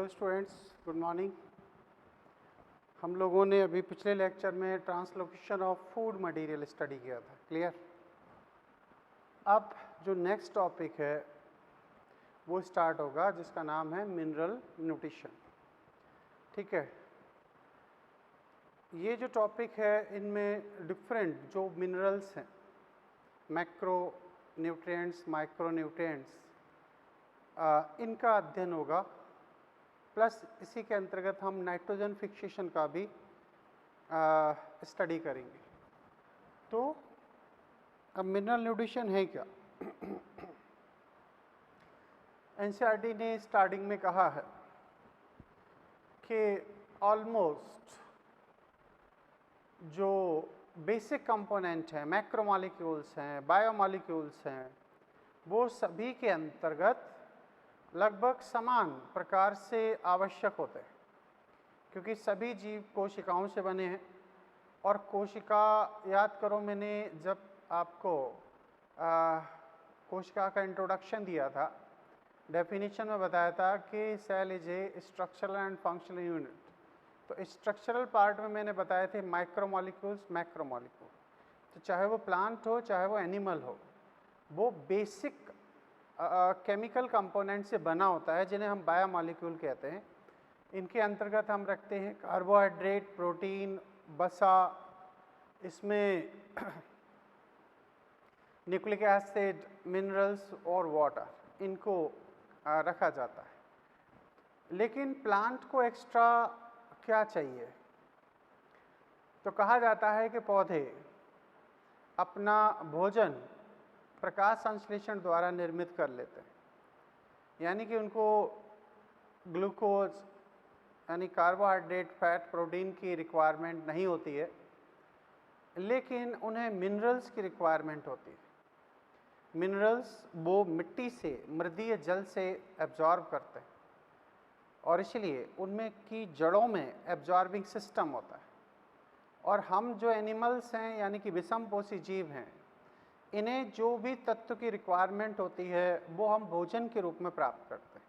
Hello students, good morning. हम लोगों ने अभी पिछले लेक्चर में translocation of food material study किया था, क्लियर। अब जो नेक्स्ट टॉपिक है वो स्टार्ट होगा जिसका नाम है मिनरल न्यूट्रिशन। ठीक है, ये जो टॉपिक है इनमें डिफरेंट जो मिनरल्स हैं, मैक्रो न्यूट्रिएंट्स, माइक्रो न्यूट्रिएंट्स, इनका अध्ययन होगा। प्लस इसी के अंतर्गत हम नाइट्रोजन फिक्सेशन का भी स्टडी करेंगे। तो अब मिनरल न्यूट्रिशन है क्या? एनसीईआरटी ने स्टार्टिंग में कहा है कि ऑलमोस्ट जो बेसिक कंपोनेंट हैं, मैक्रोमॉलिक्यूल्स हैं, बायोमॉलिक्यूल्स हैं, वो सभी के अंतर्गत लगभग समान प्रकार से आवश्यक होते हैं, क्योंकि सभी जीव कोशिकाओं से बने हैं। और कोशिका, याद करो मैंने जब आपको कोशिका का इंट्रोडक्शन दिया था, डेफिनेशन में बताया था कि cell is a structural and functional unit. तो स्ट्रक्चरल पार्ट में मैंने बताए थे माइक्रोमॉलिक्यूल्स, मैक्रोमॉलिक्यूल। तो चाहे वो प्लांट हो चाहे वो एनिमल हो, वो बेसिक केमिकल कंपोनेंट से बना होता है जिन्हें हम बायोमॉलिक्यूल कहते हैं। इनके अंतर्गत हम रखते हैं कार्बोहाइड्रेट, प्रोटीन, वसा, इसमें न्यूक्लिक एसिड, मिनरल्स और वाटर, इनको रखा जाता है। लेकिन प्लांट को एक्स्ट्रा क्या चाहिए? तो कहा जाता है कि पौधे अपना भोजन प्रकाश संश्लेषण द्वारा निर्मित कर लेते हैं, यानी कि उनको ग्लूकोज यानी कार्बोहाइड्रेट, फैट, प्रोटीन की रिक्वायरमेंट नहीं होती है, लेकिन उन्हें मिनरल्स की रिक्वायरमेंट होती है। मिनरल्स वो मिट्टी से, मृदीय जल से एब्जॉर्ब करते हैं और इसलिए उनमें की जड़ों में एब्जॉर्बिंग सिस्टम होता है। और हम जो एनिमल्स हैं यानी कि विषमपोषी जीव हैं, इन्हें जो भी तत्व की रिक्वायरमेंट होती है वो हम भोजन के रूप में प्राप्त करते हैं।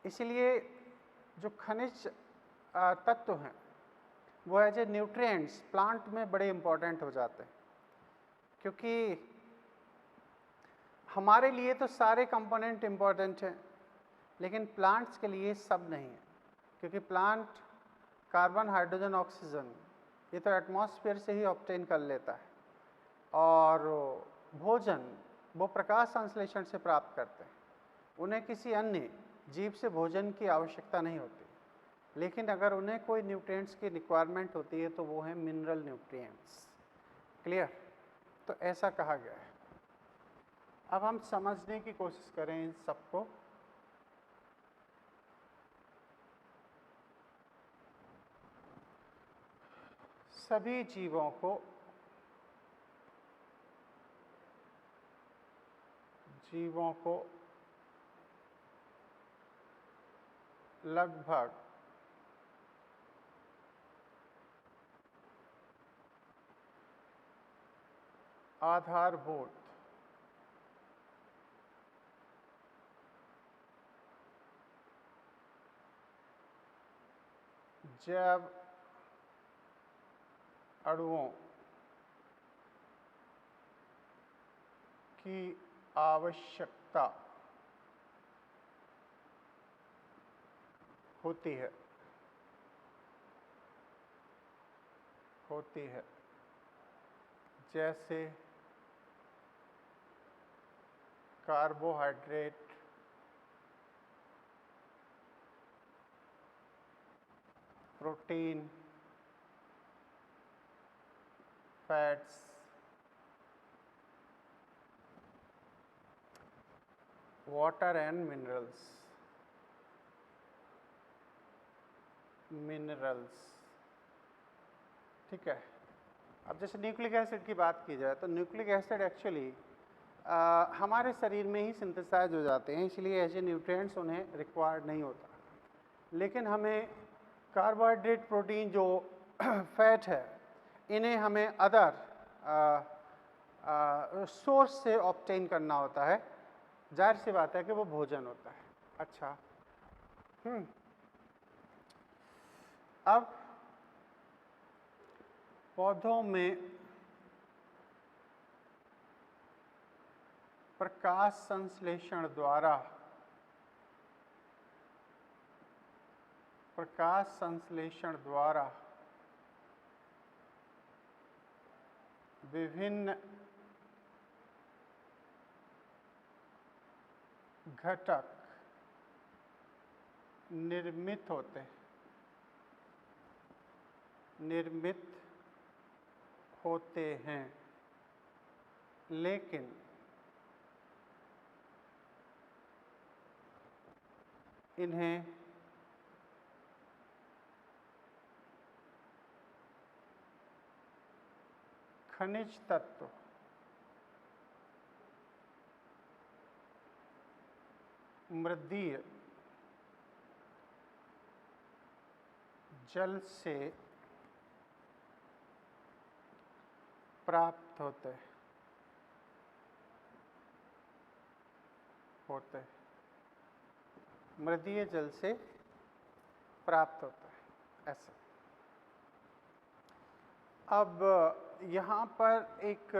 इसलिए जो खनिज तत्व हैं वो एज ए न्यूट्रिएंट्स प्लांट में बड़े इम्पॉर्टेंट हो जाते हैं, क्योंकि हमारे लिए तो सारे कंपोनेंट इम्पॉर्टेंट हैं, लेकिन प्लांट्स के लिए सब नहीं है। क्योंकि प्लांट कार्बन, हाइड्रोजन, ऑक्सीजन ये तो एटमॉस्फेयर से ही ऑब्टेन कर लेता है, और भोजन वो प्रकाश संश्लेषण से प्राप्त करते हैं। उन्हें किसी अन्य जीव से भोजन की आवश्यकता नहीं होती, लेकिन अगर उन्हें कोई न्यूट्रिएंट्स की रिक्वायरमेंट होती है तो वो है मिनरल न्यूट्रिएंट्स, क्लियर। तो ऐसा कहा गया है। अब हम समझने की कोशिश करें इन सबको। सभी जीवों को लगभग आधारभूत जैव अणुओं की आवश्यकता होती है जैसे carbohydrate, protein, fats, water and minerals. ठीक है। अब जैसे न्यूक्लिक एसिड की बात की जाए तो न्यूक्लिक एसिड एक्चुअली हमारे शरीर में ही सिंथेसाइज हो जाते हैं, इसलिए ऐसे न्यूट्रिएंट्स उन्हें रिक्वायर्ड नहीं होता। लेकिन हमें कार्बोहाइड्रेट, प्रोटीन, जो फैट है, इन्हें हमें अदर सोर्स से ऑब्टेन करना होता है। जाहिर सी बात है कि वो भोजन होता है। अच्छा, अब पौधों में प्रकाश संश्लेषण द्वारा विभिन्न घटक निर्मित होते हैं, लेकिन इन्हें खनिज तत्व मृदीय जल से प्राप्त होते मृदीय जल से प्राप्त होता है ऐसा। अब यहाँ पर एक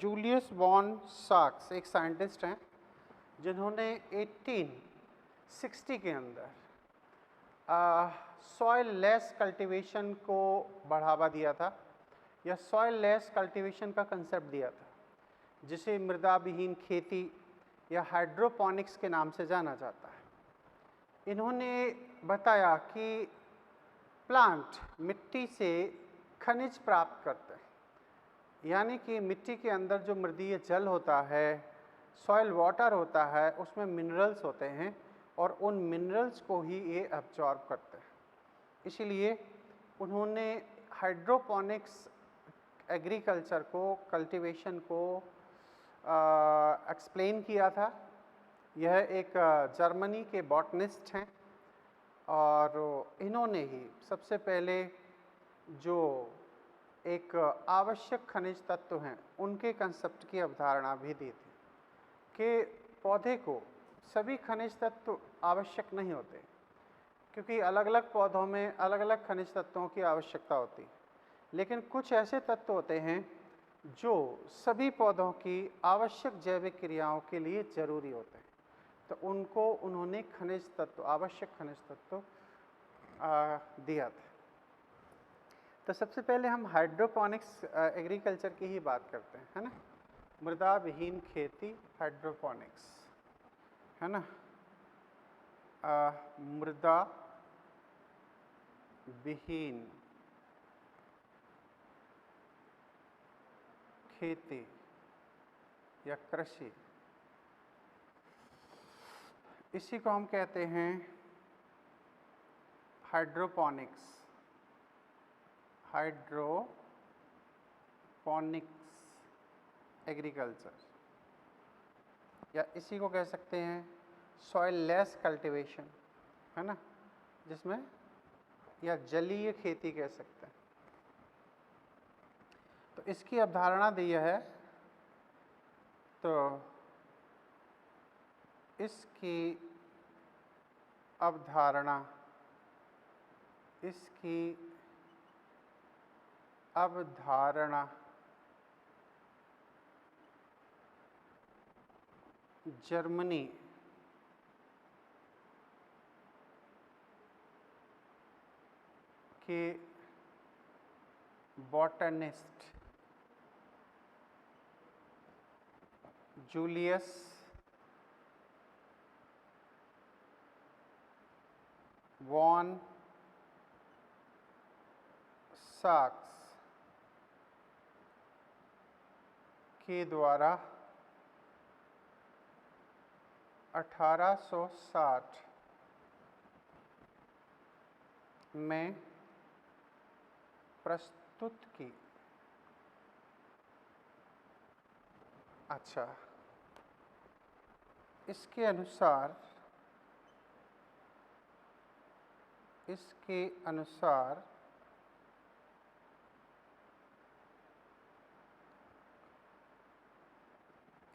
जूलियस वॉन साक्स एक साइंटिस्ट हैं जिन्होंने 1860 के अंदर सॉइल लेस कल्टीवेशन को बढ़ावा दिया था, या सॉइल लेस कल्टीवेशन का कंसेप्ट दिया था, जिसे मृदा विहीन खेती या हाइड्रोपोनिक्स के नाम से जाना जाता है। इन्होंने बताया कि प्लांट मिट्टी से खनिज प्राप्त करते हैं, यानी कि मिट्टी के अंदर जो मृदीय जल होता है, सॉइल वाटर होता है, उसमें मिनरल्स होते हैं और उन मिनरल्स को ही ये एब्जॉर्ब करते हैं। इसीलिए उन्होंने हाइड्रोपोनिक्स एग्रीकल्चर को, कल्टीवेशन को एक्सप्लेन किया था। यह एक जर्मनी के बॉटनिस्ट हैं और इन्होंने ही सबसे पहले जो एक आवश्यक खनिज तत्व हैं उनके कंसेप्ट की अवधारणा भी दी थी कि पौधे को सभी खनिज तत्व आवश्यक नहीं होते, क्योंकि अलग अलग पौधों में अलग अलग खनिज तत्वों की आवश्यकता होती है, लेकिन कुछ ऐसे तत्व होते हैं जो सभी पौधों की आवश्यक जैविक क्रियाओं के लिए ज़रूरी होते हैं, तो उनको उन्होंने खनिज तत्व, आवश्यक खनिज तत्व दिया था। तो सबसे पहले हम हाइड्रोपोनिक्स एग्रीकल्चर की ही बात करते हैं, है ना। मृदा विहीन खेती, हाइड्रोपोनिक्स, है ना। मृदा विहीन खेती या कृषि, इसी को हम कहते हैं हाइड्रोपोनिक्स। एग्रीकल्चर, या इसी को कह सकते हैं सॉइल लेस कल्टीवेशन, है ना, जिसमें, या जलीय खेती कह सकते हैं। तो इसकी अवधारणा दी है, तो इसकी अवधारणा जर्मनी के बॉटनिस्ट जूलियस वॉन साक्स के द्वारा 1860 में प्रस्तुत की। अच्छा, इसके अनुसार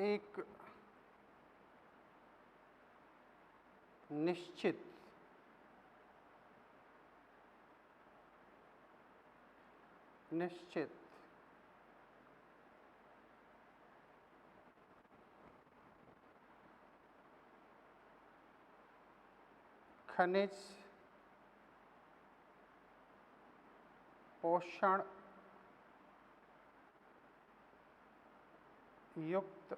एक निश्चित निश्चित खनिज पोषण युक्त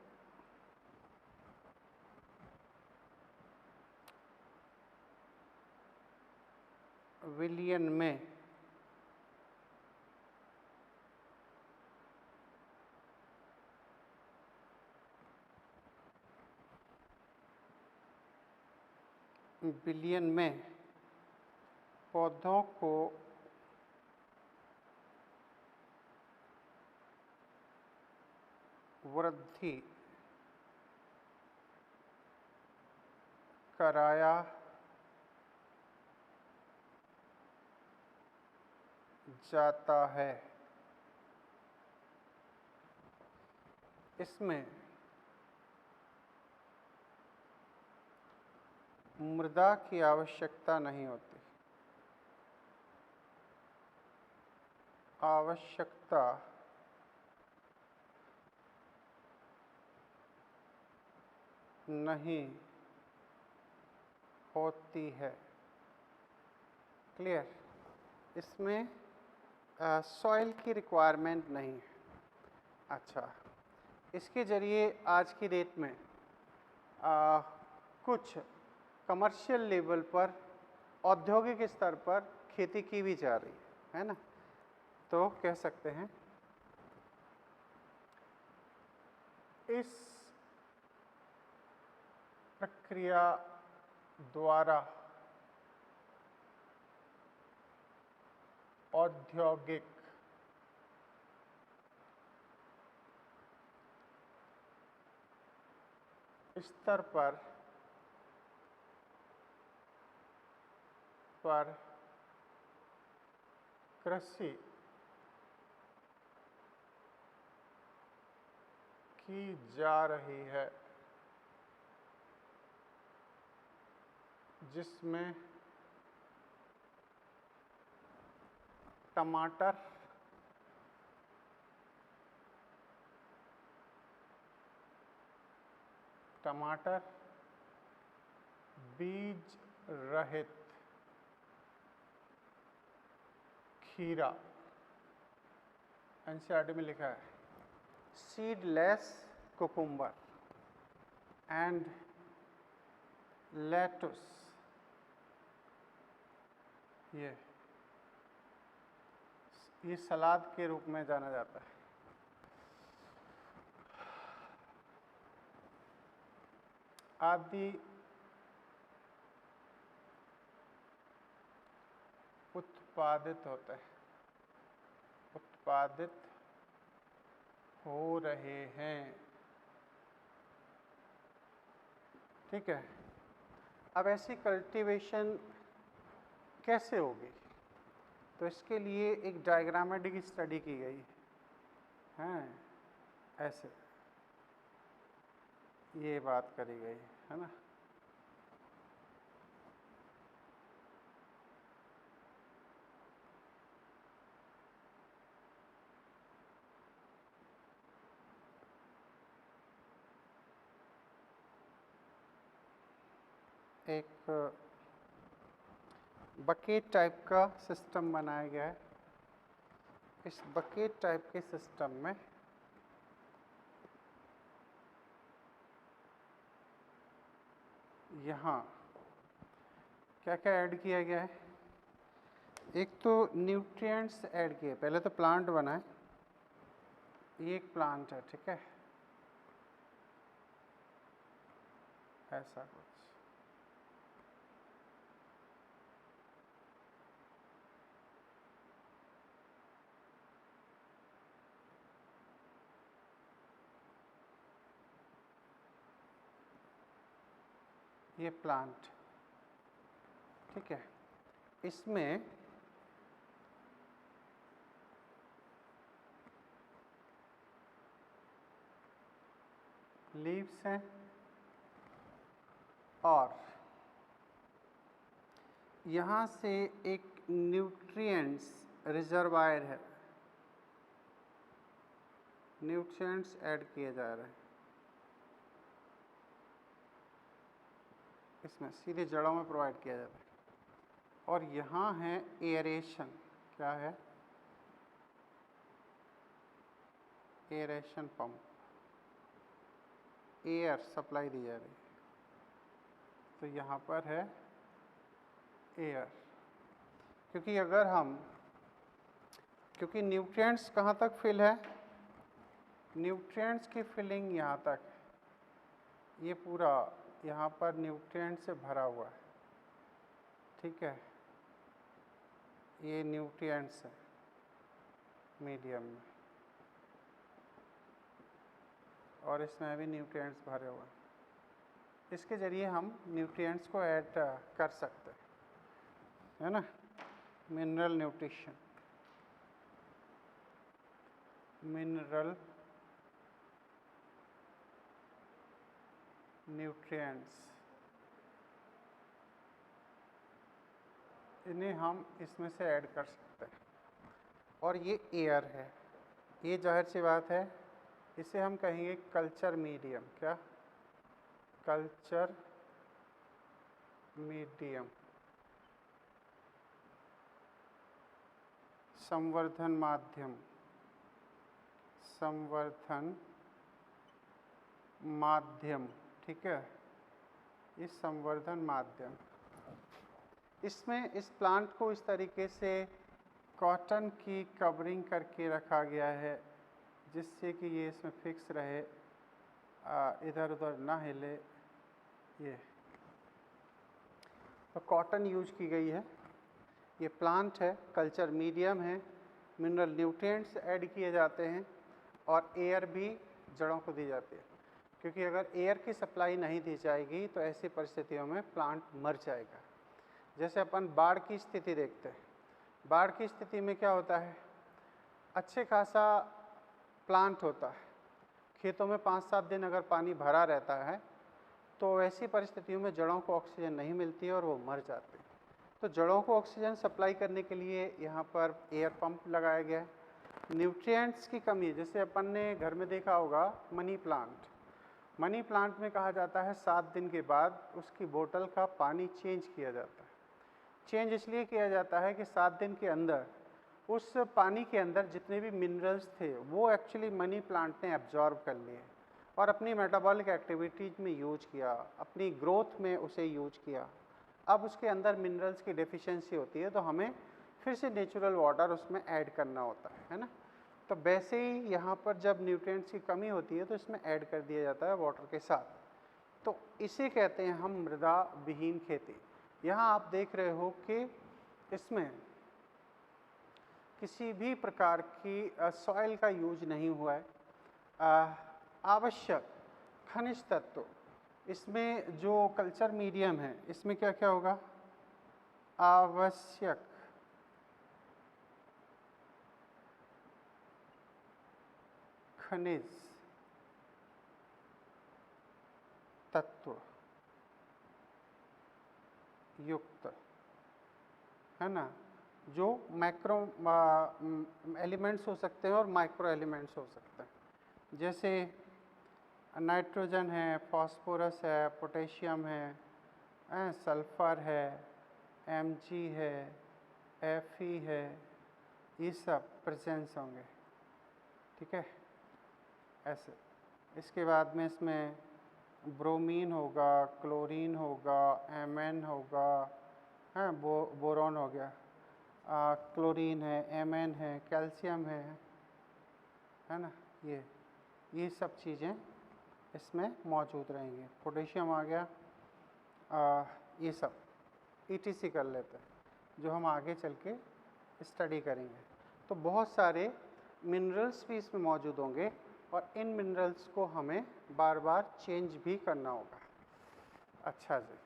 विलयन में पौधों को वृद्धि कराया जाता है। इसमें मृदा की आवश्यकता नहीं होती। आवश्यकता नहीं होती है। क्लियर? इसमें सॉइल की रिक्वायरमेंट नहीं है। अच्छा, इसके ज़रिए आज की डेट में कुछ कमर्शियल लेवल पर, औद्योगिक स्तर पर खेती की भी जा रही है ना? तो कह सकते हैं इस प्रक्रिया द्वारा औद्योगिक स्तर पर कृषि की जा रही है, जिसमें टमाटर, बीज रहित खीरा, एनसीईआरटी में लिखा है सीडलेस कुकुम्बर एंड लेटुस, ये सलाद के रूप में जाना जाता है। आदि उत्पादित हो रहे हैं। ठीक है, अब ऐसी कल्टीवेशन कैसे होगी? तो इसके लिए एक डायग्रामेटिक स्टडी की गई है। ऐसे ये बात करी गई है ना। एक बकेट टाइप का सिस्टम बनाया गया है। इस बकेट टाइप के सिस्टम में यहाँ क्या क्या ऐड किया गया है? एक तो न्यूट्रिएंट्स ऐड किए। पहले तो प्लांट बना है, ये एक प्लांट है, ठीक है, ऐसा कुछ। ये प्लांट, ठीक है, इसमें लीव्स हैं और यहाँ से एक न्यूट्रिएंट्स रिजर्वायर है, न्यूट्रिएंट्स ऐड किए जा रहे हैं इसमें, सीधे जड़ों में प्रोवाइड किया जाता है। और यहाँ है एयरेशन, क्या है, एयरेशन पंप, एयर सप्लाई दी जा रही है। तो यहाँ पर है एयर, क्योंकि न्यूट्रिएंट्स कहाँ तक फिल है, न्यूट्रिएंट्स की फिलिंग यहाँ तक है, ये पूरा यहाँ पर न्यूट्रिएंट से भरा हुआ है, ठीक है, ये न्यूट्रिएंट्स है मीडियम में, और इसमें भी न्यूट्रिएंट्स भरे हुए हैं। इसके ज़रिए हम न्यूट्रिएंट्स को ऐड कर सकते हैं, है ना, मिनरल न्यूट्रिशन, मिनरल न्यूट्रिएंट्स, इन्हें हम इसमें से ऐड कर सकते हैं। और ये एयर है, ये जाहिर सी बात है, इसे हम कहेंगे कल्चर मीडियम, क्या, कल्चर मीडियम, संवर्धन माध्यम, संवर्धन माध्यम, ठीक है, इस संवर्धन माध्यम, इसमें इस प्लांट को इस तरीके से कॉटन की कवरिंग करके रखा गया है जिससे कि ये इसमें फिक्स रहे, इधर उधर ना हिले। ये तो कॉटन यूज की गई है, ये प्लांट है, कल्चर मीडियम है, मिनरल न्यूट्रिएंट्स ऐड किए जाते हैं और एयर भी जड़ों को दी जाती है, क्योंकि अगर एयर की सप्लाई नहीं दी जाएगी तो ऐसी परिस्थितियों में प्लांट मर जाएगा। जैसे अपन बाढ़ की स्थिति देखते हैं, बाढ़ की स्थिति में क्या होता है, अच्छे खासा प्लांट होता है, खेतों में 5-7 दिन अगर पानी भरा रहता है तो ऐसी परिस्थितियों में जड़ों को ऑक्सीजन नहीं मिलती है और वो मर जाते हैं। तो जड़ों को ऑक्सीजन सप्लाई करने के लिए यहाँ पर एयर पंप लगाया गया है। न्यूट्रिएंट्स की कमी, जैसे अपन ने घर में देखा होगा मनी प्लांट, मनी प्लांट में कहा जाता है 7 दिन के बाद उसकी बोतल का पानी चेंज किया जाता है। चेंज इसलिए किया जाता है कि 7 दिन के अंदर उस पानी के अंदर जितने भी मिनरल्स थे वो एक्चुअली मनी प्लांट ने एब्जॉर्ब कर लिए और अपनी मेटाबॉलिक एक्टिविटीज़ में यूज किया, अपनी ग्रोथ में उसे यूज किया। अब उसके अंदर मिनरल्स की डेफिशिएंसी होती है तो हमें फिर से नेचुरल वाटर उसमें ऐड करना होता है ना। तो वैसे ही यहाँ पर जब न्यूट्रिएंट्स की कमी होती है तो इसमें ऐड कर दिया जाता है वाटर के साथ। तो इसे कहते हैं हम मृदा विहीन खेती। यहाँ आप देख रहे हो कि इसमें किसी भी प्रकार की सॉइल का यूज नहीं हुआ है। आवश्यक खनिज तत्व, इसमें जो कल्चर मीडियम है इसमें क्या क्या होगा, आवश्यक खनिज तत्व युक्त, है ना, जो मैक्रो एलिमेंट्स हो सकते हैं और माइक्रो एलिमेंट्स हो सकते हैं। जैसे नाइट्रोजन है, फास्फोरस है, पोटेशियम है, सल्फर है, Mg है, Fe है, ये सब प्रेजेंस होंगे, ठीक है, ऐसे। इसके बाद में इसमें ब्रोमीन होगा, क्लोरीन होगा, Mn होगा, है, बोरॉन हो गया, क्लोरीन है, Mn है, कैल्शियम है ना, ये सब चीज़ें इसमें मौजूद रहेंगी। पोटेशियम आ गया, ये सब ETC कर लेते हैं जो हम आगे चल के स्टडी करेंगे। तो बहुत सारे मिनरल्स भी इसमें मौजूद होंगे और इन मिनरल्स को हमें बार बार चेंज भी करना होगा। अच्छा जी,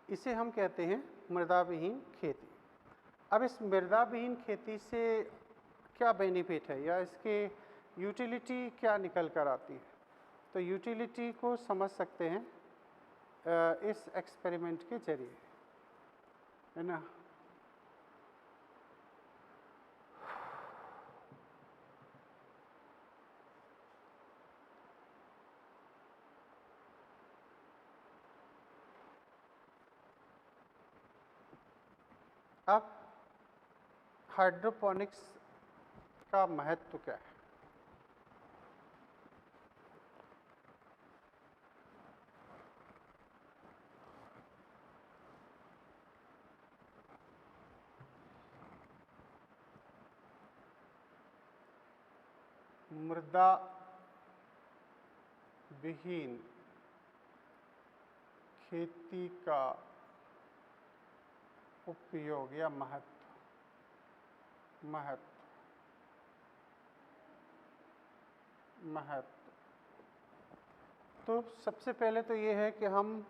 इसे हम कहते हैं मृदा विहीन खेती। अब इस मृदा विहीन खेती से क्या बेनिफिट है या इसके यूटिलिटी क्या निकल कर आती है, तो यूटिलिटी को समझ सकते हैं इस एक्सपेरिमेंट के जरिए, है ना। अब हाइड्रोपोनिक्स का महत्व क्या है? मृदा विहीन खेती का उपयोग या महत्व। तो सबसे पहले तो ये है कि हम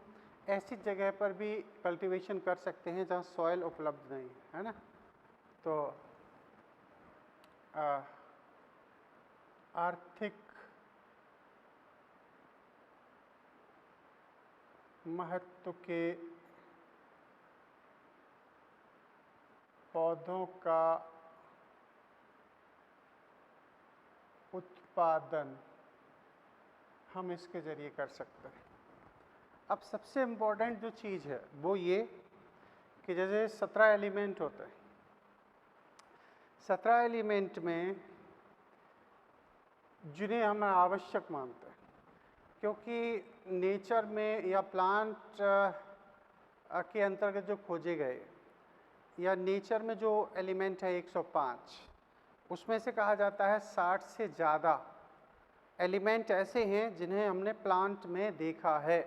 ऐसी जगह पर भी कल्टीवेशन कर सकते हैं जहाँ सॉइल उपलब्ध नहीं है ना। तो आर्थिक महत्व के पौधों का उत्पादन हम इसके ज़रिए कर सकते हैं। अब सबसे इम्पोर्टेंट जो चीज़ है वो ये कि जैसे 17 एलिमेंट होते हैं, 17 एलिमेंट में जिन्हें हम आवश्यक मानते हैं, क्योंकि नेचर में या प्लांट के अंतर्गत जो खोजे गए या नेचर में जो एलिमेंट है 105, उसमें से कहा जाता है 60 से ज़्यादा एलिमेंट ऐसे हैं जिन्हें हमने प्लांट में देखा है।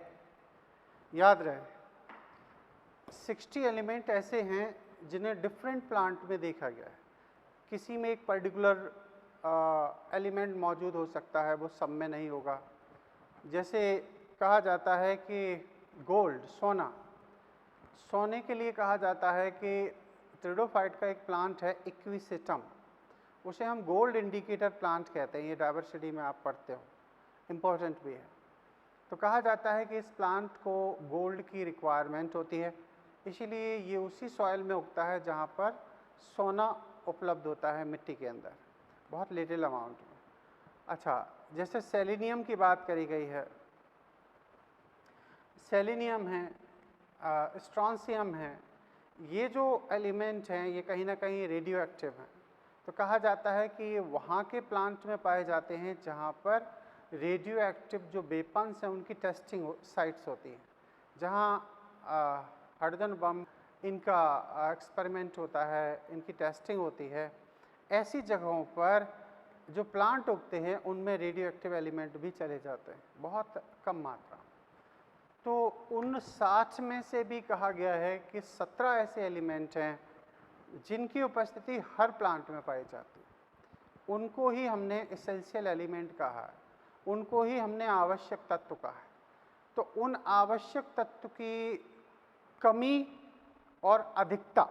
याद रहे 60 एलिमेंट ऐसे हैं जिन्हें डिफरेंट प्लांट में देखा गया है। किसी में एक पर्टिकुलर एलिमेंट मौजूद हो सकता है, वो सब में नहीं होगा। जैसे कहा जाता है कि गोल्ड, सोने के लिए कहा जाता है कि ट्रिडोफाइट का एक प्लांट है इक्विसेटम, उसे हम गोल्ड इंडिकेटर प्लांट कहते हैं। ये डाइवर्सिटी में आप पढ़ते हो, इम्पोर्टेंट भी है। तो कहा जाता है कि इस प्लांट को गोल्ड की रिक्वायरमेंट होती है, इसीलिए ये उसी सॉइल में उगता है जहाँ पर सोना उपलब्ध होता है मिट्टी के अंदर, बहुत लिटिल अमाउंट में। अच्छा, जैसे सेलेनियम की बात करी गई है, सेलेनियम है, स्ट्रॉन्सियम है, ये जो एलिमेंट हैं ये कहीं ना कहीं रेडियो एक्टिव हैं। तो कहा जाता है कि ये वहाँ के प्लांट में पाए जाते हैं जहाँ पर रेडियो एक्टिव जो वेपन्स हैं उनकी टेस्टिंग साइट्स होती हैं, जहाँ हाइड्रोजन बम इनका एक्सपेरिमेंट होता है, इनकी टेस्टिंग होती है। ऐसी जगहों पर जो प्लांट उगते हैं उनमें रेडियो एक्टिव एलिमेंट भी चले जाते हैं, बहुत कम मात्रा। तो उन 60 में से भी कहा गया है कि 17 ऐसे एलिमेंट हैं जिनकी उपस्थिति हर प्लांट में पाई जाती है। उनको ही हमने एसेंशियल एलिमेंट कहा है, उनको ही हमने आवश्यक तत्व कहा है। तो उन आवश्यक तत्व की कमी और अधिकता,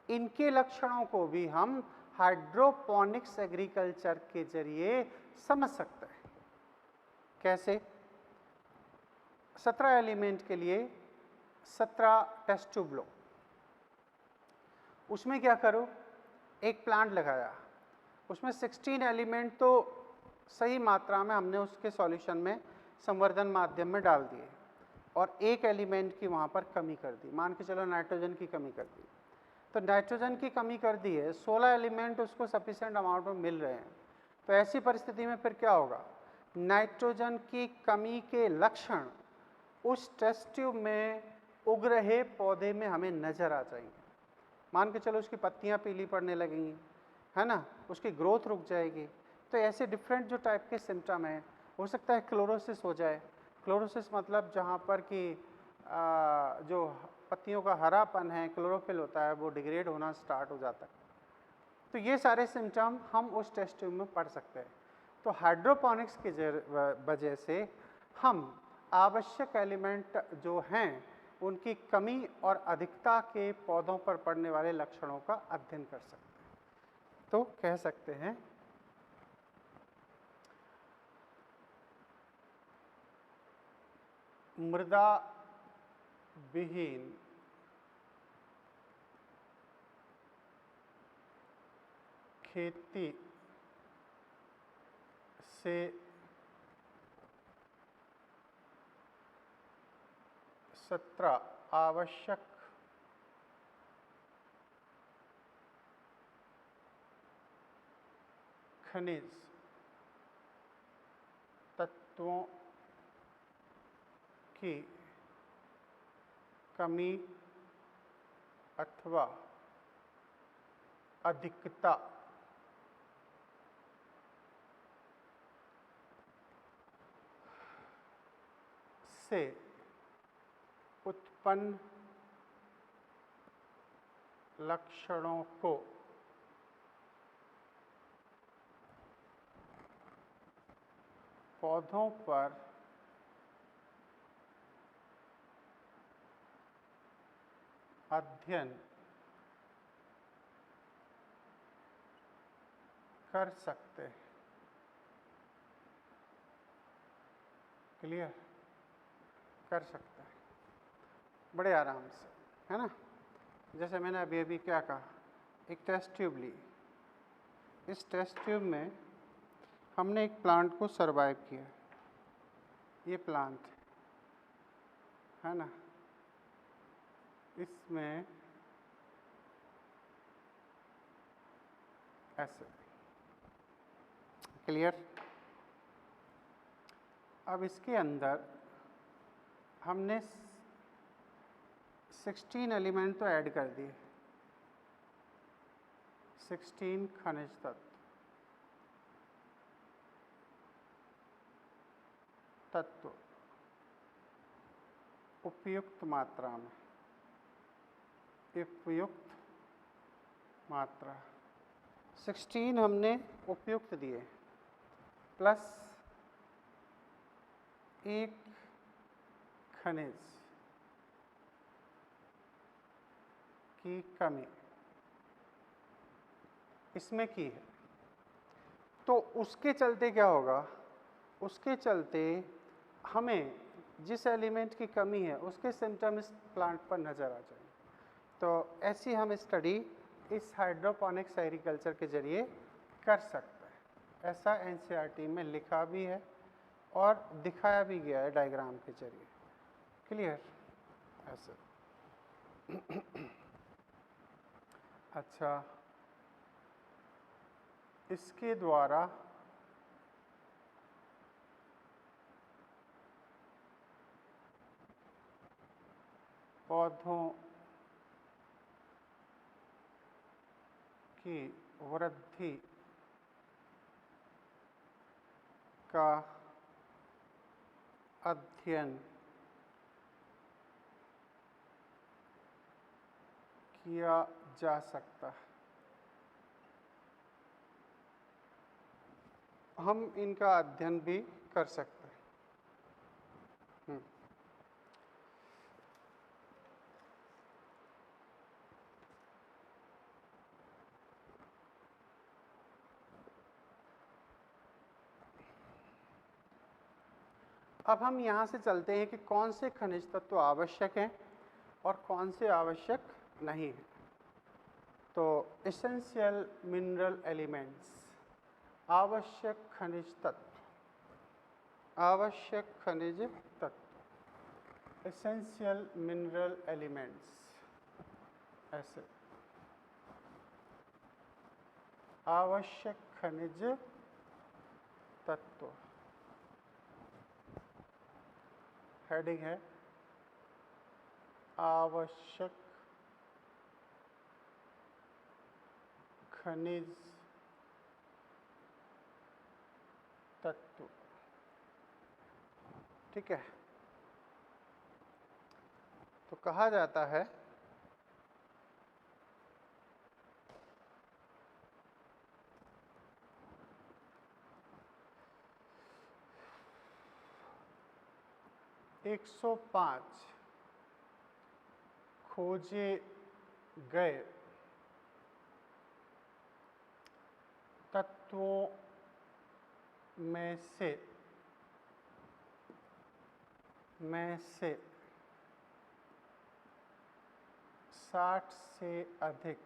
इनके लक्षणों को भी हम हाइड्रोपोनिक्स एग्रीकल्चर के जरिए समझ सकते हैं। कैसे? 17 एलिमेंट के लिए 17 टेस्ट ट्यूब लो, उसमें क्या करो, एक प्लांट लगाया, उसमें 16 एलिमेंट तो सही मात्रा में हमने उसके सॉल्यूशन में संवर्धन माध्यम में डाल दिए और एक एलिमेंट की वहाँ पर कमी कर दी, मान के चलो नाइट्रोजन की कमी कर दी। तो नाइट्रोजन की कमी कर दी है, 16 एलिमेंट उसको सफिशिएंट अमाउंट में मिल रहे हैं। तो ऐसी परिस्थिति में फिर क्या होगा, नाइट्रोजन की कमी के लक्षण उस टेस्ट ट्यूब में उग रहे पौधे में हमें नज़र आ जाएंगे। मान के चलो उसकी पत्तियां पीली पड़ने लगेंगी, है ना, उसकी ग्रोथ रुक जाएगी। तो ऐसे डिफरेंट जो टाइप के सिम्टम हैं, हो सकता है क्लोरोसिस हो जाए। क्लोरोसिस मतलब जहाँ पर कि जो पत्तियों का हरापन है, क्लोरोफिल होता है, वो डिग्रेड होना स्टार्ट हो जाता है। तो ये सारे सिम्टम हम उस टेस्ट ट्यूब में पढ़ सकते हैं। तो हाइड्रोपोनिक्स की वजह से हम आवश्यक एलिमेंट जो हैं उनकी कमी और अधिकता के पौधों पर पड़ने वाले लक्षणों का अध्ययन कर सकते हैं। तो कह सकते हैं मृदा विहीन खेती से 17 आवश्यक खनिज तत्वों की कमी अथवा अधिकता से उत्पन्न लक्षणों को पौधों पर अध्ययन कर सकते हैं। क्लियर? कर सकते हैं बड़े आराम से, है ना। जैसे मैंने अभी क्या कहा, एक टेस्ट ट्यूब ली। इस टेस्ट ट्यूब में हमने एक प्लांट को सरवाइव किया। ये प्लांट है ना, इसमें ऐसे। क्लियर? अब इसके अंदर हमने 16 एलिमेंट तो ऐड कर दिए, 16 खनिज तत्व उपयुक्त मात्रा में, उपयुक्त मात्रा 16 हमने उपयुक्त दिए, प्लस एक खनिज की कमी इसमें की है। तो उसके चलते क्या होगा, उसके चलते हमें जिस एलिमेंट की कमी है उसके सिम्टम इस प्लांट पर नज़र आ जाएंगे। तो ऐसी हम स्टडी इस हाइड्रोपोनिक्स एग्रीकल्चर के जरिए कर सकते हैं। ऐसा एनसीईआरटी में लिखा भी है और दिखाया भी गया है डायग्राम के जरिए। क्लियर? ऐसे। अच्छा, इसके द्वारा पौधों की वृद्धि का अध्ययन किया जा सकता है। हम इनका अध्ययन भी कर सकते हैं। अब हम यहाँ से चलते हैं कि कौन से खनिज तत्व आवश्यक हैं और कौन से आवश्यक नहीं हैं। तो एसेंशियल मिनरल एलिमेंट्स, आवश्यक खनिज तत्व, आवश्यक खनिज तत्व, एसेंशियल मिनरल एलिमेंट्स, ऐसे आवश्यक खनिज तत्व। हेडिंग है आवश्यक खनिज तत्व। ठीक है। तो कहा जाता है एक 105 खोजे गए तत्वों में से 60 से अधिक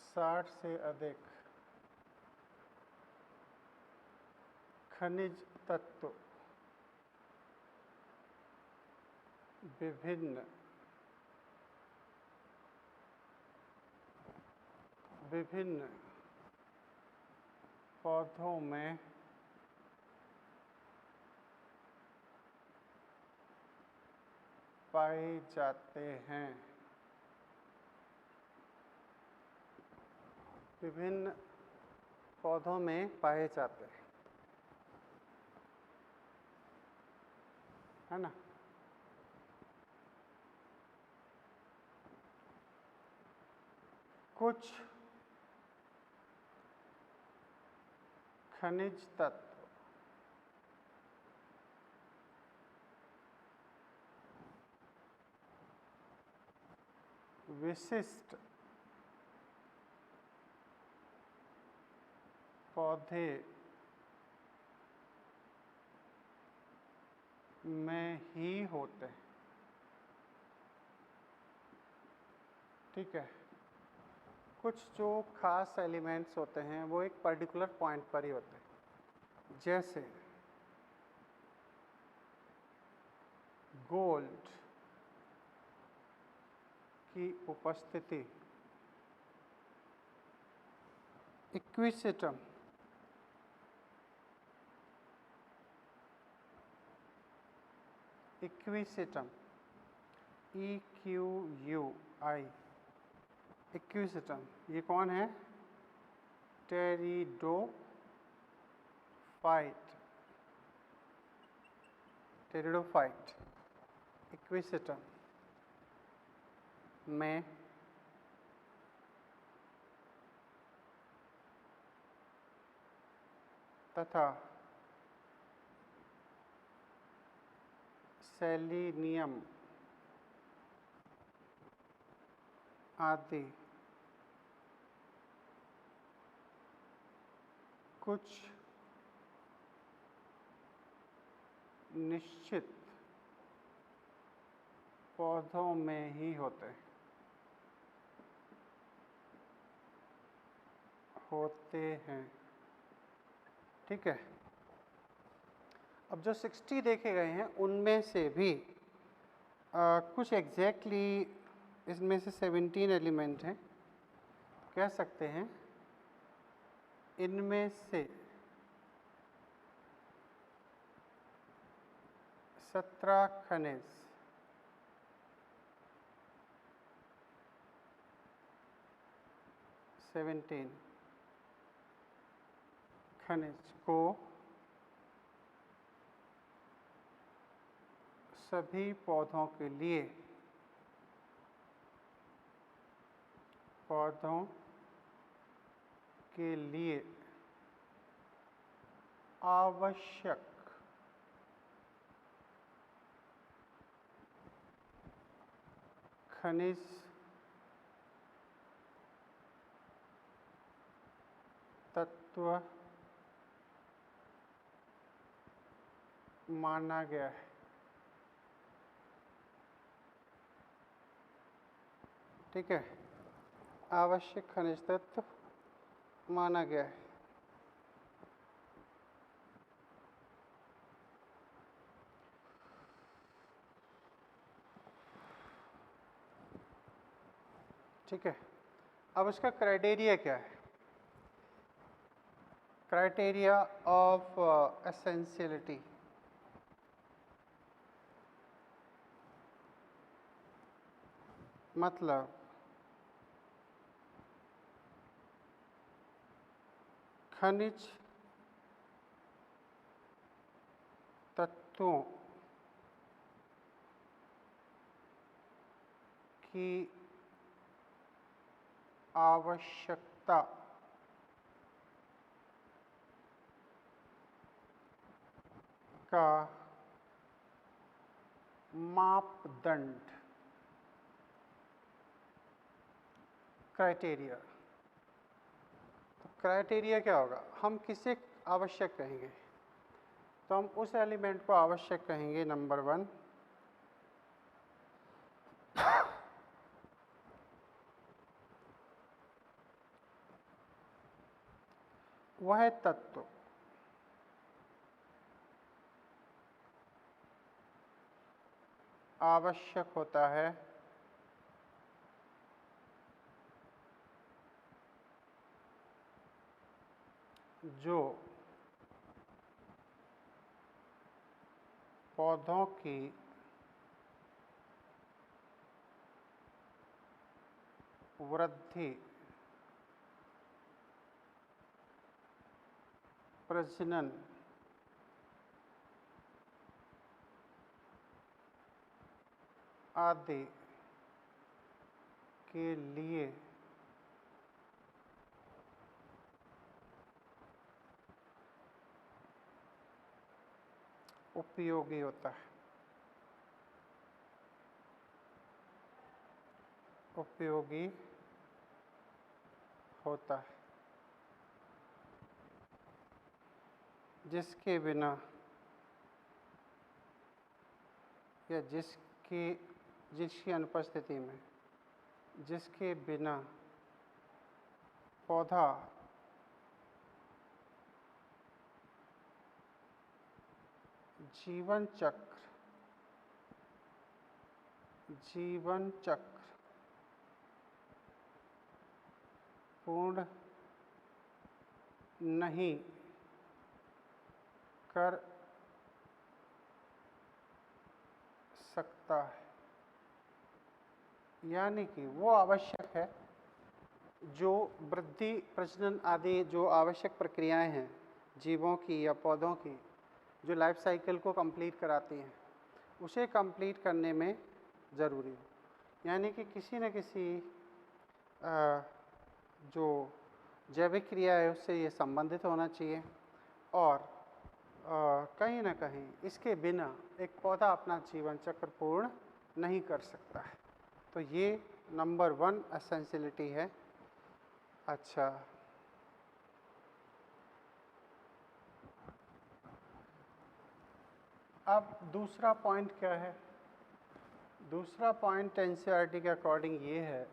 60 से अधिक खनिज तत्व विभिन्न विभिन्न पौधों में पाए जाते हैं। विभिन्न पौधों में पाए जाते हैं, है ना। कुछ खनिज तत्व विशिष्ट पौधे में ही होते हैं। ठीक है, कुछ जो खास एलिमेंट्स होते हैं वो एक पर्टिकुलर पॉइंट पर ही होते हैं, जैसे गोल्ड की उपस्थिति, इक्विसिटम इक्विसिटम EQUI इक्विसिटम, ये कौन है? टेरिडोफाइट इक्विसिटम में तथा सेलिनियम आदि कुछ निश्चित पौधों में ही होते हैं। ठीक है, अब जो 60 देखे गए हैं उनमें से भी कुछ एग्जैक्टली इसमें से 17 एलिमेंट हैं, कह सकते हैं इनमें से 17 खनिज खनिज को सभी पौधों के लिए आवश्यक खनिज तत्व माना गया है। ठीक है, आवश्यक खनिज तत्व माना गया है। ठीक है, अब इसका क्राइटेरिया क्या है? क्राइटेरिया ऑफ एसेंशियलिटी, मतलब खनिज तत्वों की आवश्यकता का मापदंड, क्राइटेरिया। तो क्राइटेरिया क्या होगा? हम किसे आवश्यक कहेंगे? तो हम उस एलिमेंट को आवश्यक कहेंगे नंबर 1, वह तत्व आवश्यक होता है जो पौधों की वृद्धि, प्रजनन आदि के लिए उपयोगी होता है। उपयोगी होता है, जिसके बिना या जिसकी अनुपस्थिति में, जिसके बिना पौधा जीवन चक्र पूर्ण नहीं कर सकता है। यानी कि वो आवश्यक है जो वृद्धि, प्रजनन आदि जो आवश्यक प्रक्रियाएं हैं जीवों की या पौधों की, जो लाइफ साइकिल को कंप्लीट कराती हैं, उसे कंप्लीट करने में ज़रूरी हो। यानी कि किसी न किसी जो जैविक क्रिया है उससे ये संबंधित होना चाहिए, और कहीं ना कहीं इसके बिना एक पौधा अपना जीवन चक्र पूर्ण नहीं कर सकता है। तो ये नंबर 1 एसेंशियलिटी है। अच्छा, अब दूसरा पॉइंट क्या है? दूसरा पॉइंट एनसीईआरटी के अकॉर्डिंग ये है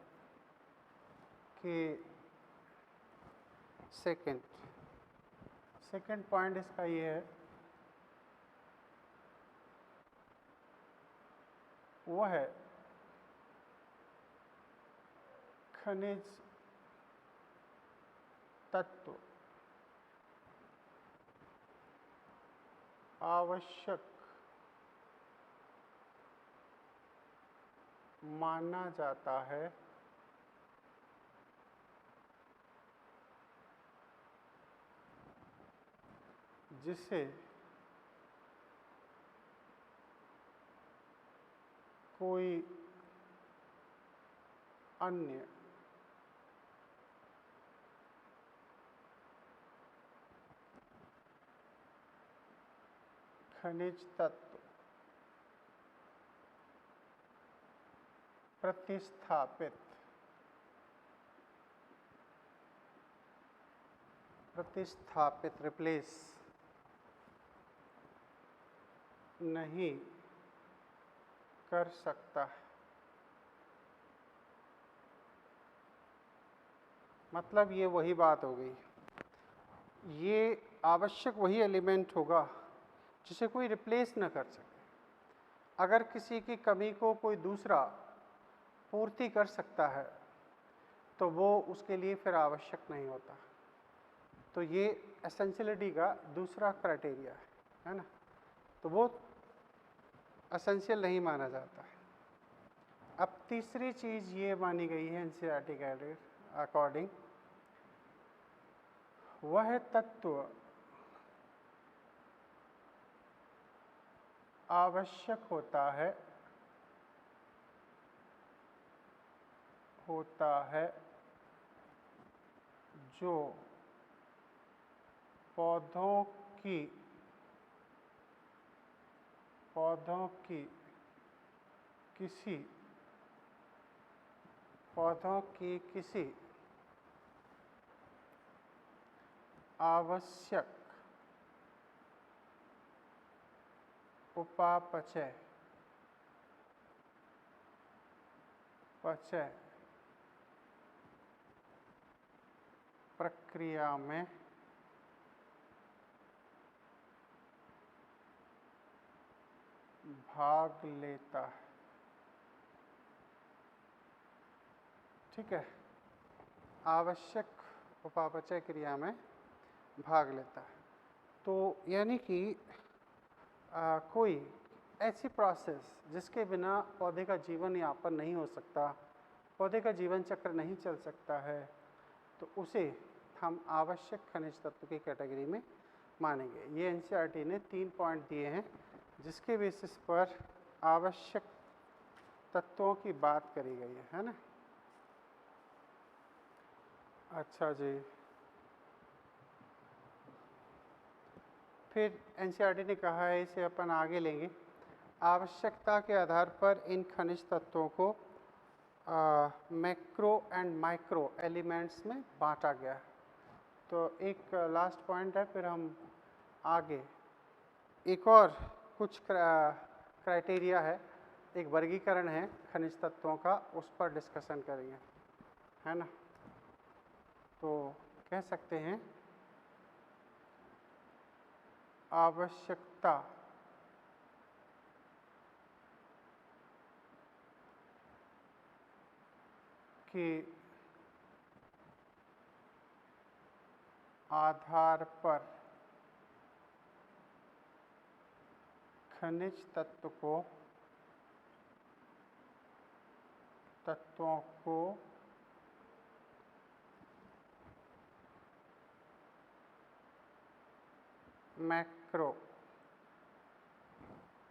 कि सेकंड पॉइंट इसका ये है, वो है खनिज तत्व आवश्यक माना जाता है जिसे कोई अन्य खनिज तत्व प्रतिस्थापित रिप्लेस नहीं कर सकता है। मतलब ये वही बात हो गई, ये आवश्यक वही एलिमेंट होगा जिसे कोई रिप्लेस न कर सके। अगर किसी की कमी को कोई दूसरा पूर्ति कर सकता है तो वो उसके लिए फिर आवश्यक नहीं होता। तो ये एसेंशियलिटी का दूसरा क्राइटेरिया है ना, तो वो एसेंशियल नहीं माना जाता है। अब तीसरी चीज़ ये मानी गई है एनसीईआरटी के अकॉर्डिंग, वह तत्व आवश्यक होता है जो पौधों की किसी आवश्यक उपापचय प्रक्रिया में भाग लेता है। ठीक है, आवश्यक उपापचय क्रिया में भाग लेता है। तो यानी कि कोई ऐसी प्रोसेस जिसके बिना पौधे का जीवन यापन नहीं हो सकता, पौधे का जीवन चक्र नहीं चल सकता है, तो उसे हम आवश्यक खनिज तत्व की कैटेगरी में मानेंगे। ये एनसीईआरटी ने 3 पॉइंट दिए हैं जिसके बेसिस पर आवश्यक तत्वों की बात करी गई है ना। अच्छा जी, फिर एनसीईआरटी ने कहा है, इसे अपन आगे लेंगे, आवश्यकता के आधार पर इन खनिज तत्वों को मैक्रो एंड माइक्रो एलिमेंट्स में बांटा गया है। तो एक लास्ट पॉइंट है, फिर हम आगे एक और कुछ क्राइटेरिया है, एक वर्गीकरण है खनिज तत्वों का, उस पर डिस्कशन करेंगे, है ना। तो कह सकते हैं आवश्यकता के आधार पर खनिज तत्वों को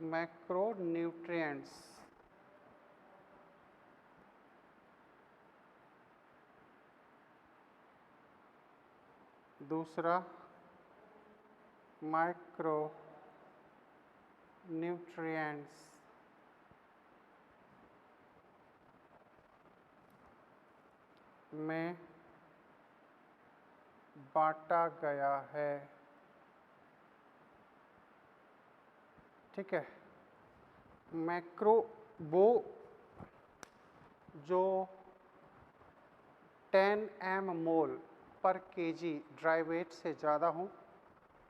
मैक्रो न्यूट्रिएंट्स दूसरा माइक्रो न्यूट्रिएंट्स में बांटा गया है। ठीक है, मैक्रो वो जो 10 m मोल पर केजी ड्राई वेट से ज़्यादा हों,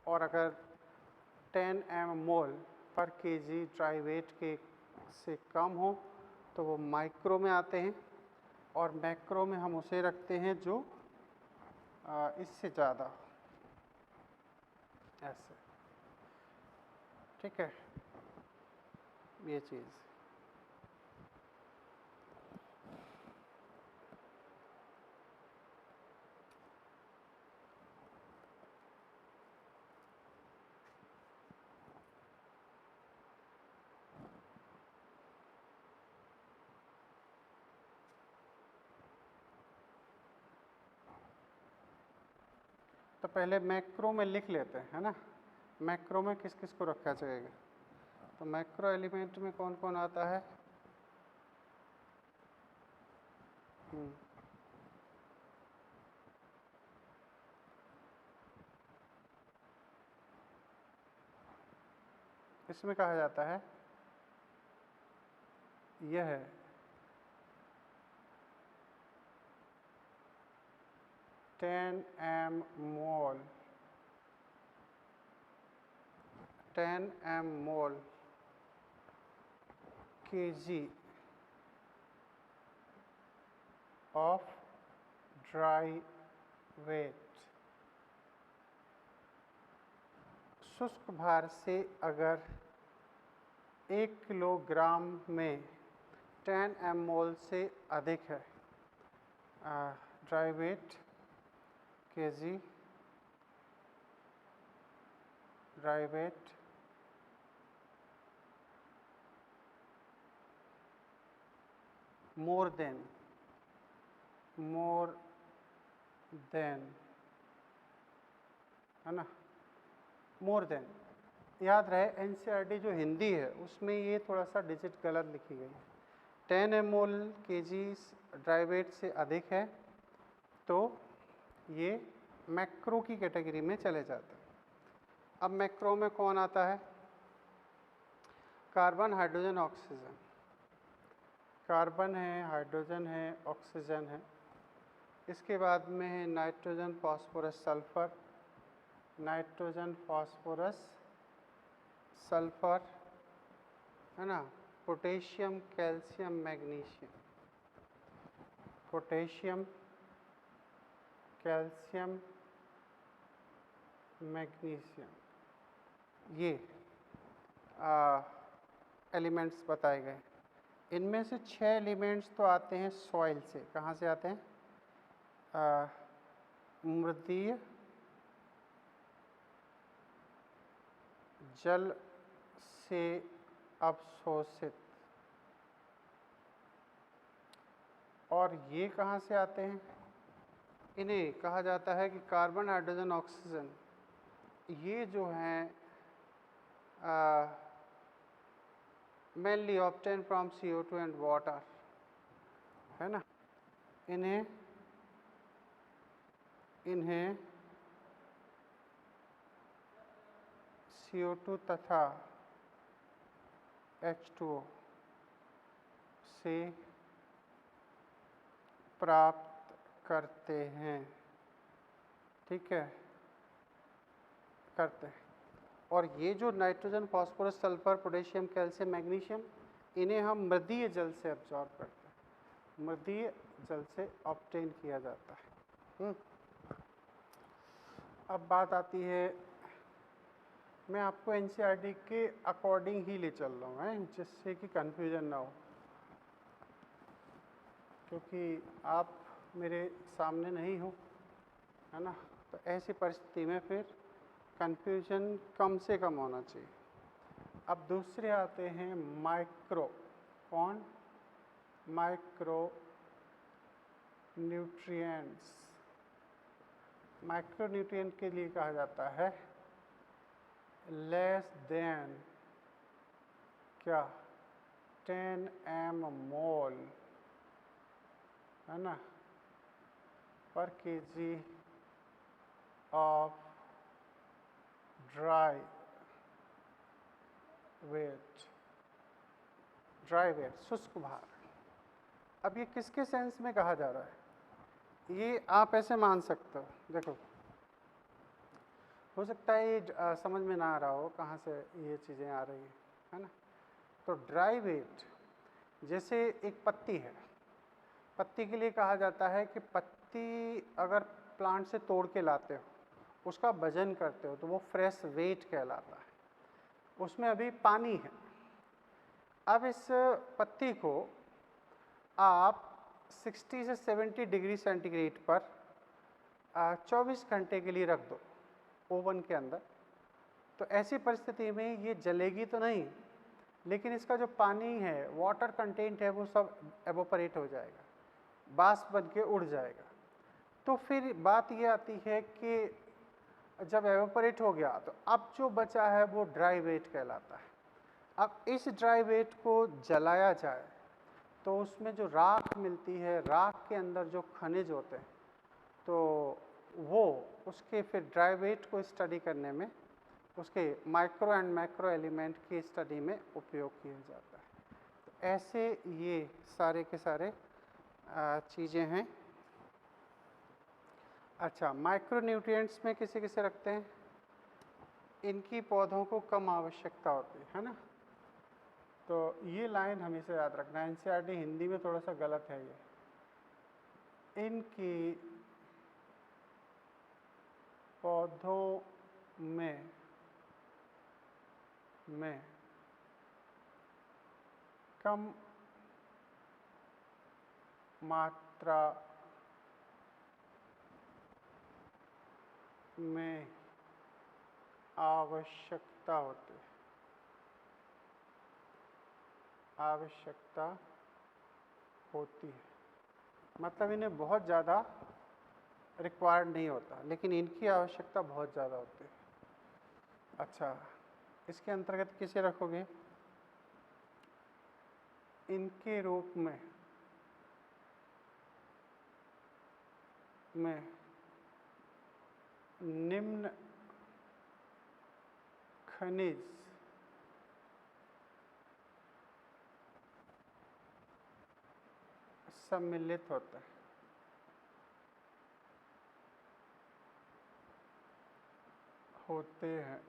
और अगर 10 m मोल पर केजी ड्राई वेट के से कम हो तो वो माइक्रो में आते हैं, और मैक्रो में हम उसे रखते हैं जो इससे ज़्यादा, ऐसे। ठीक है, ये चीज़। तो पहले मैक्रो में लिख लेते हैं, है ना, मैक्रो में किस किस को रखा जाएगा। तो मैक्रो एलिमेंट में कौन कौन आता है? इसमें कहा जाता है यह है 10 m mole kg of dry weight. शुष्क भार से अगर 1 किलोग्राम में 10 m मोल से अधिक है, dry weight kg dry weight more than है ना, मोर देन। याद रहे एनसीईआरटी जो हिंदी है उसमें ये थोड़ा सा डिजिट गलत लिखी गई है। 10 m mole kg dry wait से अधिक है तो ये मैक्रो की कैटेगरी में चले जाते हैं। अब मैक्रो में कौन आता है? Carbon, hydrogen, oxygen. कार्बन है, हाइड्रोजन है, ऑक्सीजन है। इसके बाद में है nitrogen, phosphorus, sulphur. Nitrogen, phosphorus, sulphur, है ना, potassium, calcium, magnesium. Potassium, calcium, magnesium, ये एलिमेंट्स बताए गए। इनमें से 6 एलिमेंट्स तो आते हैं सॉइल से। कहाँ से आते हैं? मृदीय जल से अवशोषित। और ये कहाँ से आते हैं? इन्हें कहा जाता है कि कार्बन, हाइड्रोजन, ऑक्सीजन, ये जो हैं mainly obtain from CO2 and water, है ना। इन्हें CO2 तथा H2O से प्राप्त करते हैं, ठीक है, करते हैं। और ये जो nitrogen, phosphorus, sulphur, potassium, calcium, magnesium, इन्हें हम मृदीय जल से एब्जॉर्ब करते हैं, मृदीय जल से ऑब्टेन किया जाता है। अब बात आती है, मैं आपको NCERT के अकॉर्डिंग ही ले चल रहा हूँ, जिससे कि कन्फ्यूजन ना हो, क्योंकि आप मेरे सामने नहीं हो, है ना। तो ऐसी परिस्थिति में फिर कन्फ्यूजन कम से कम होना चाहिए। अब दूसरे आते हैं माइक्रो। कौन? Micro nutrients. माइक्रो न्यूट्रिएंट के लिए कहा जाता है लेस देन क्या? 10 mmol, है ना, पर kg ऑफ ड्राई वेट, शुष्क भार। अब ये किसके सेंस में कहा जा रहा है? ये आप ऐसे मान सकते हो, देखो, हो सकता है ये समझ में ना आ रहा हो कहाँ से ये चीज़ें आ रही हैं, है ना। तो ड्राई वेट, जैसे एक पत्ती है, पत्ती के लिए कहा जाता है कि पत्ती अगर प्लांट से तोड़ के लाते हो, उसका वजन करते हो, तो वो फ्रेश वेट कहलाता है। उसमें अभी पानी है। अब इस पत्ती को आप 60 से 70 डिग्री सेंटीग्रेड पर 24 घंटे के लिए रख दो ओवन के अंदर। तो ऐसी परिस्थिति में ये जलेगी तो नहीं, लेकिन इसका जो पानी है, वाटर कंटेंट है, वो सब एवोपरेट हो जाएगा, वाष्प बन के उड़ जाएगा। तो फिर बात ये आती है कि जब एवोपरेट हो गया तो अब जो बचा है वो ड्राई वेट कहलाता है। अब इस ड्राई वेट को जलाया जाए तो उसमें जो राख मिलती है, राख के अंदर जो खनिज होते हैं, तो वो उसके फिर ड्राई वेट को स्टडी करने में, उसके माइक्रो एंड मैक्रो एलिमेंट की स्टडी में उपयोग किया जाता है। तो ऐसे ये सारे के सारे चीज़ें हैं। अच्छा, माइक्रो न्यूट्रिएंट्स में किसे किसे रखते हैं? इनकी पौधों को कम आवश्यकता होती है ना। तो ये लाइन हमेशा याद रखना। NCERT हिंदी में थोड़ा सा गलत है ये। इनकी पौधों में कम मात्रा में आवश्यकता होती है, मतलब इन्हें बहुत ज़्यादा रिक्वायर्ड नहीं होता, लेकिन इनकी आवश्यकता बहुत ज़्यादा होती है। अच्छा, इसके अंतर्गत किसे रखोगे? इनके रूप में निम्न खनिज सम्मिलित होता है। होते हैं,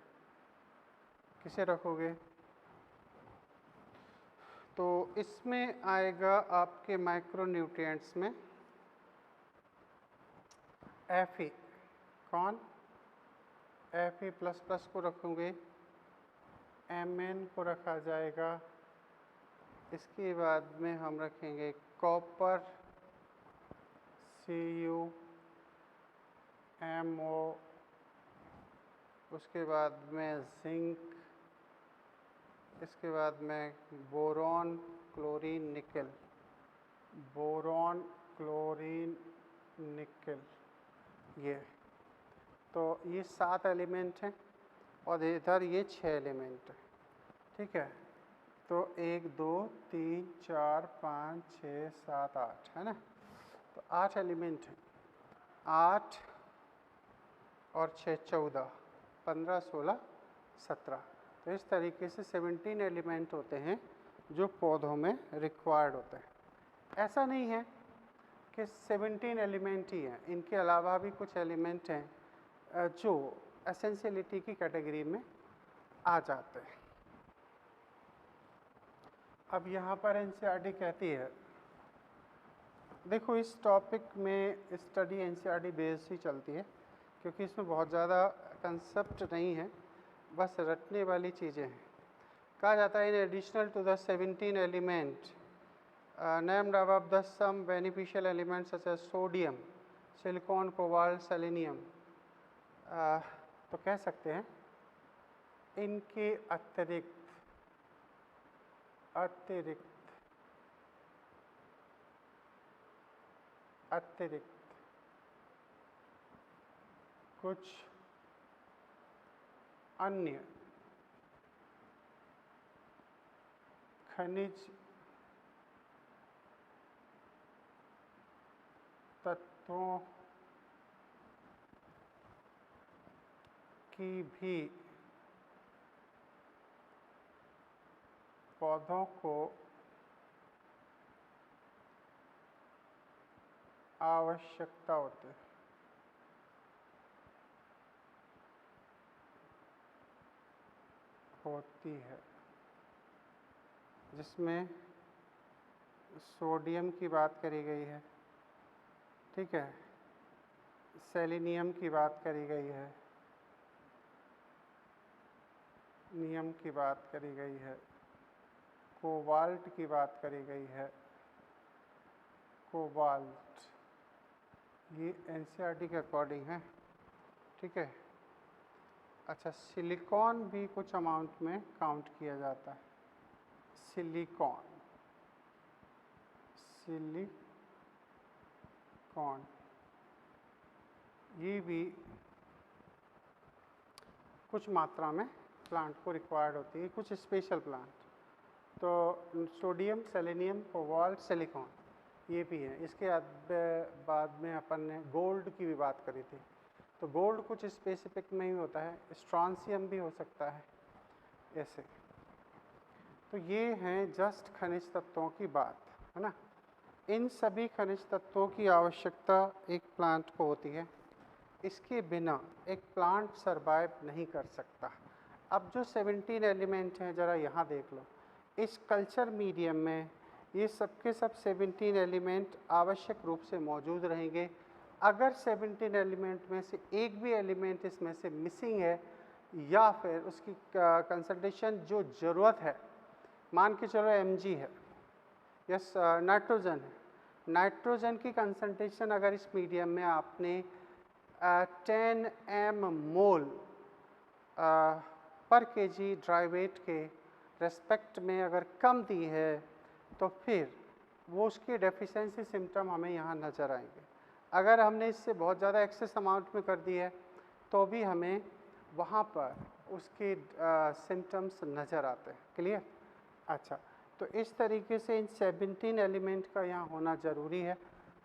किसे रखोगे? तो इसमें आएगा आपके माइक्रो न्यूट्रिएंट्स में Fe। कौन? Fe++ को रखोगे, Mn को रखा जाएगा, इसके बाद में हम रखेंगे कॉपर CuMO, उसके बाद में जिंक, इसके बाद में बोरॉन क्लोरीन निकल, बोरॉन क्लोरीन निकल, ये तो ये 7 एलिमेंट हैं और इधर ये 6 एलिमेंट हैं, ठीक है। तो 1 2 3 4 5 6 7 8 है ना, तो 8 एलिमेंट हैं, 8 और 6 14, 15 16 17। तो इस तरीके से 17 एलिमेंट होते हैं जो पौधों में रिक्वायर्ड होते हैं। ऐसा नहीं है कि 17 एलिमेंट ही हैं, इनके अलावा भी कुछ एलिमेंट हैं जो एसेंशियलिटी की कैटेगरी में आ जाते हैं। अब यहाँ पर एनसीईआरटी कहती है, देखो इस टॉपिक में स्टडी एनसीईआरटी बेस्ड ही चलती है क्योंकि इसमें बहुत ज़्यादा कंसेप्ट नहीं है, बस रटने वाली चीज़ें हैं। कहा जाता है in additional to the 17 element named above the some beneficial elements such as sodium, silicon, cobalt, selenium, तो कह सकते हैं इनके अतिरिक्त कुछ अन्य खनिज तत्वों की भी पौधों को आवश्यकता होती है, जिसमें सोडियम की बात करी गई है, ठीक है, सेलेनियम की बात करी गई है, नियम की बात करी गई है, कोबाल्ट की बात करी गई है, कोबाल्ट ये एनसीईआरटी के अकॉर्डिंग है, ठीक है। अच्छा, सिलिकॉन भी कुछ अमाउंट में काउंट किया जाता है, सिलिकॉन ये भी कुछ मात्रा में प्लांट को रिक्वायर्ड होती है, कुछ स्पेशल प्लांट। तो सोडियम, सेलेनियम, कोबाल्ट, सिलिकॉन ये भी हैं। इसके बाद में अपन ने गोल्ड की भी बात करी थी, तो गोल्ड कुछ स्पेसिफिक में ही होता है, स्ट्रॉन्सियम भी हो सकता है ऐसे। तो ये हैं जस्ट खनिज तत्वों की बात, है ना। इन सभी खनिज तत्वों की आवश्यकता एक प्लांट को होती है, इसके बिना एक प्लांट सरवाइव नहीं कर सकता। अब जो 17 एलिमेंट हैं ज़रा यहाँ देख लो, इस कल्चर मीडियम में ये सब के सब 17 एलिमेंट आवश्यक रूप से मौजूद रहेंगे। अगर 17 एलिमेंट में से एक भी एलिमेंट इसमें से मिसिंग है या फिर उसकी कंसंट्रेशन जो ज़रूरत है, मान के चलो Mg है या नाइट्रोजन है, नाइट्रोजन की कंसंट्रेशन अगर इस मीडियम में आपने 10 m मोल पर kg ड्राई वेट के रेस्पेक्ट में अगर कम दी है तो फिर वो उसके डेफिशिएंसी सिम्टम हमें यहाँ नज़र आएंगे। अगर हमने इससे बहुत ज़्यादा एक्सेस अमाउंट में कर दी है तो भी हमें वहाँ पर उसके सिम्टम्स नज़र आते हैं। क्लियर? अच्छा, तो इस तरीके से इन 17 एलिमेंट का यहाँ होना ज़रूरी है,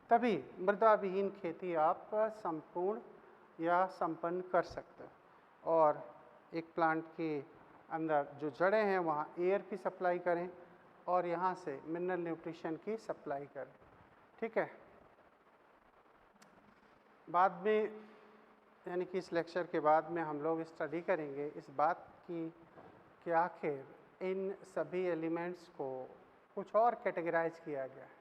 तभी मृदा विहीन खेती आप संपूर्ण या संपन्न कर सकते हो। और एक प्लांट के अंदर जो जड़ें हैं वहाँ एयर की सप्लाई करें और यहाँ से मिनरल न्यूट्रिशन की सप्लाई करें, ठीक है। बाद में यानी कि इस लेक्चर के बाद में हम लोग स्टडी करेंगे इस बात की कि आखिर इन सभी एलिमेंट्स को कुछ और कैटेगराइज किया गया है,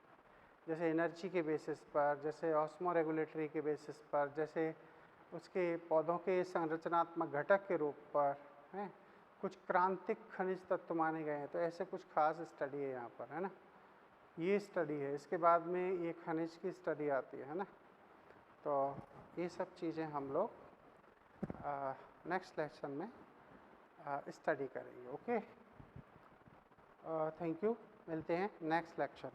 जैसे एनर्जी के बेसिस पर, जैसे ऑस्मो रेगुलेटरी के बेसिस पर, जैसे उसके पौधों के संरचनात्मक घटक के रूप पर हैं, कुछ क्रांतिक खनिज तत्व माने गए हैं। तो ऐसे कुछ खास स्टडी है यहाँ पर, है ना। ये स्टडी है, इसके बाद में ये खनिज की स्टडी आती है ना। तो ये सब चीज़ें हम लोग नेक्स्ट लेक्चर में स्टडी करेंगे। ओके, थैंक यू, मिलते हैं नेक्स्ट लेक्चर में।